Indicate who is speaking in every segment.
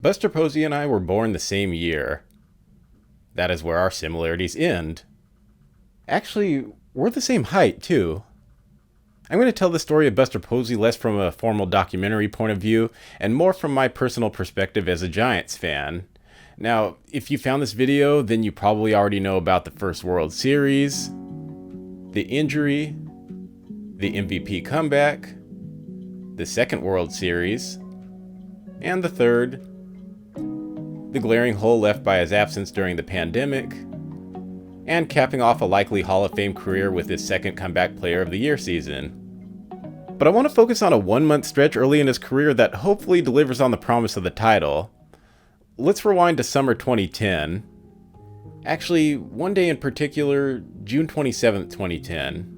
Speaker 1: Buster Posey and I were born the same year. That is where our similarities end. Actually, we're the same height, too. I'm going to tell the story of Buster Posey less from a formal documentary point of view and more from my personal perspective as a Giants fan. Now, if you found this video, then you probably already know about the first World Series, the injury, the MVP comeback, the second World Series, and the third, the glaring hole left by his absence during the pandemic, and capping off a likely Hall of Fame career with his second Comeback Player of the Year season. But I want to focus on a 1-month stretch early in his career that hopefully delivers on the promise of the title. Let's rewind to summer 2010. Actually, one day in particular, June 27th, 2010.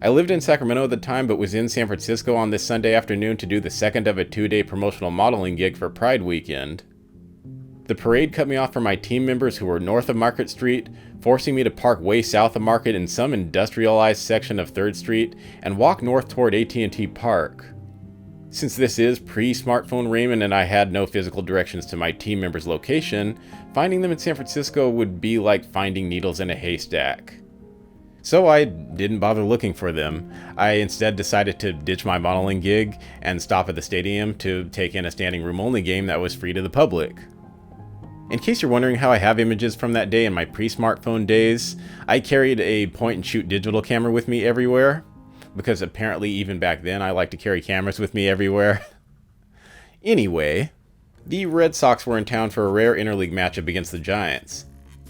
Speaker 1: I lived in Sacramento at the time, but was in San Francisco on this Sunday afternoon to do the second of a 2-day promotional modeling gig for Pride Weekend. The parade cut me off from my team members who were north of Market Street, forcing me to park way south of Market in some industrialized section of 3rd Street and walk north toward AT&T Park. Since this is pre-smartphone Raymond and I had no physical directions to my team members' location, finding them in San Francisco would be like finding needles in a haystack. So I didn't bother looking for them. I instead decided to ditch my modeling gig and stop at the stadium to take in a standing room only game that was free to the public. In case you're wondering how I have images from that day in my pre-smartphone days, I carried a point-and-shoot digital camera with me everywhere, because apparently even back then I like to carry cameras with me everywhere. Anyway, the Red Sox were in town for a rare interleague matchup against the Giants.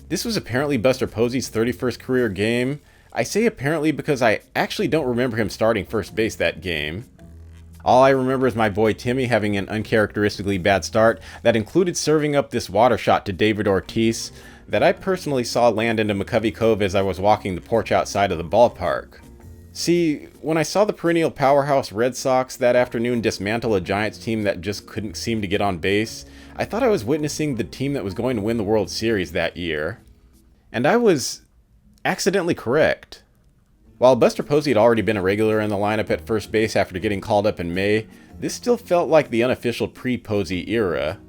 Speaker 1: This was apparently Buster Posey's 31st career game. I say apparently because I actually don't remember him starting first base that game. All I remember is my boy Timmy having an uncharacteristically bad start that included serving up this water shot to David Ortiz that I personally saw land into McCovey Cove as I was walking the porch outside of the ballpark. See, when I saw the perennial powerhouse Red Sox that afternoon dismantle a Giants team that just couldn't seem to get on base, I thought I was witnessing the team that was going to win the World Series that year. And I was accidentally correct. While Buster Posey had already been a regular in the lineup at first base after getting called up in May, this still felt like the unofficial pre-Posey era.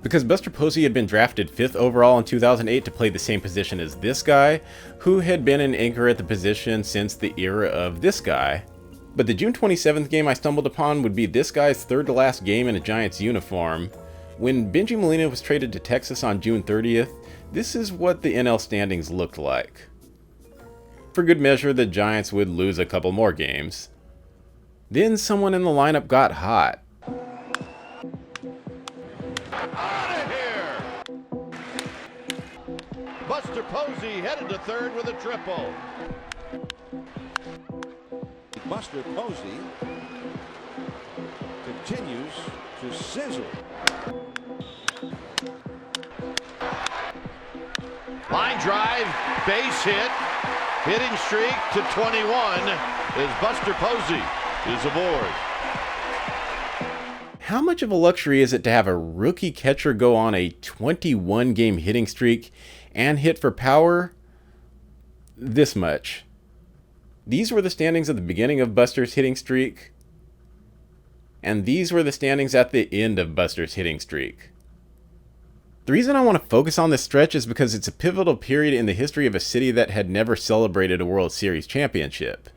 Speaker 1: Because Buster Posey had been drafted 5th overall in 2008 to play the same position as this guy, who had been an anchor at the position since the era of this guy. But the June 27th game I stumbled upon would be this guy's third to last game in a Giants uniform. When Benji Molina was traded to Texas on June 30th, this is what the NL standings looked like. For good measure, the Giants would lose a couple more games. Then someone in the lineup got hot.
Speaker 2: Out of here! Buster Posey headed to third with a triple.
Speaker 3: Buster Posey continues to sizzle.
Speaker 2: Line drive, base hit, hitting streak to 21 as Buster Posey is aboard.
Speaker 1: How much of a luxury is it to have a rookie catcher go on a 21-game hitting streak and hit for power? This much. These were the standings at the beginning of Buster's hitting streak, and these were the standings at the end of Buster's hitting streak. The reason I want to focus on this stretch is because it's a pivotal period in the history of a city that had never celebrated a World Series championship.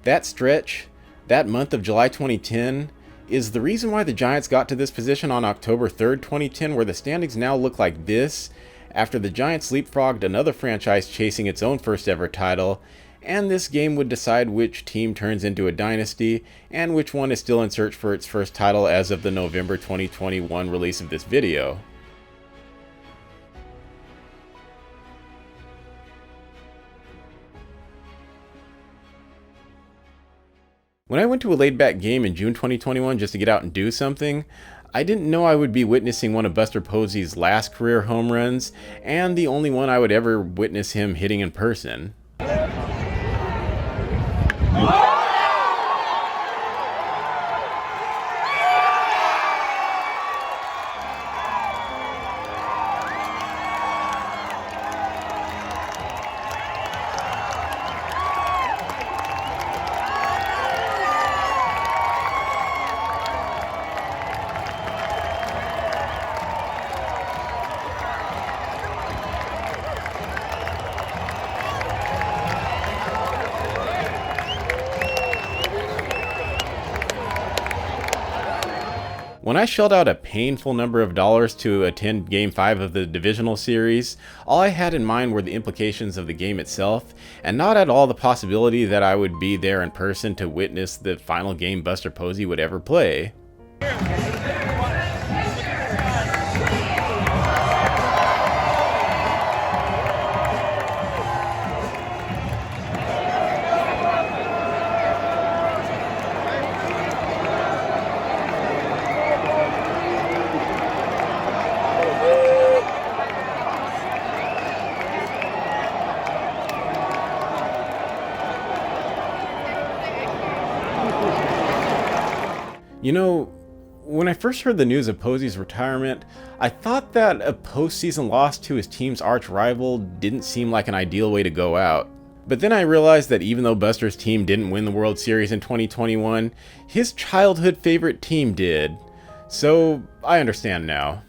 Speaker 1: That stretch, that month of July 2010, is the reason why the Giants got to this position on October 3rd, 2010, where the standings now look like this, after the Giants leapfrogged another franchise chasing its own first ever title, and this game would decide which team turns into a dynasty, and which one is still in search for its first title as of the November 2021 release of this video. When I went to a laid-back game in June 2021 just to get out and do something, I didn't know I would be witnessing one of Buster Posey's last career home runs, and the only one I would ever witness him hitting in person. When I shelled out a painful number of dollars to attend Game 5 of the Divisional Series, all I had in mind were the implications of the game itself, and not at all the possibility that I would be there in person to witness the final game Buster Posey would ever play. You know, when I first heard the news of Posey's retirement, I thought that a postseason loss to his team's arch rival didn't seem like an ideal way to go out. But then I realized that even though Buster's team didn't win the World Series in 2021, his childhood favorite team did. So I understand now.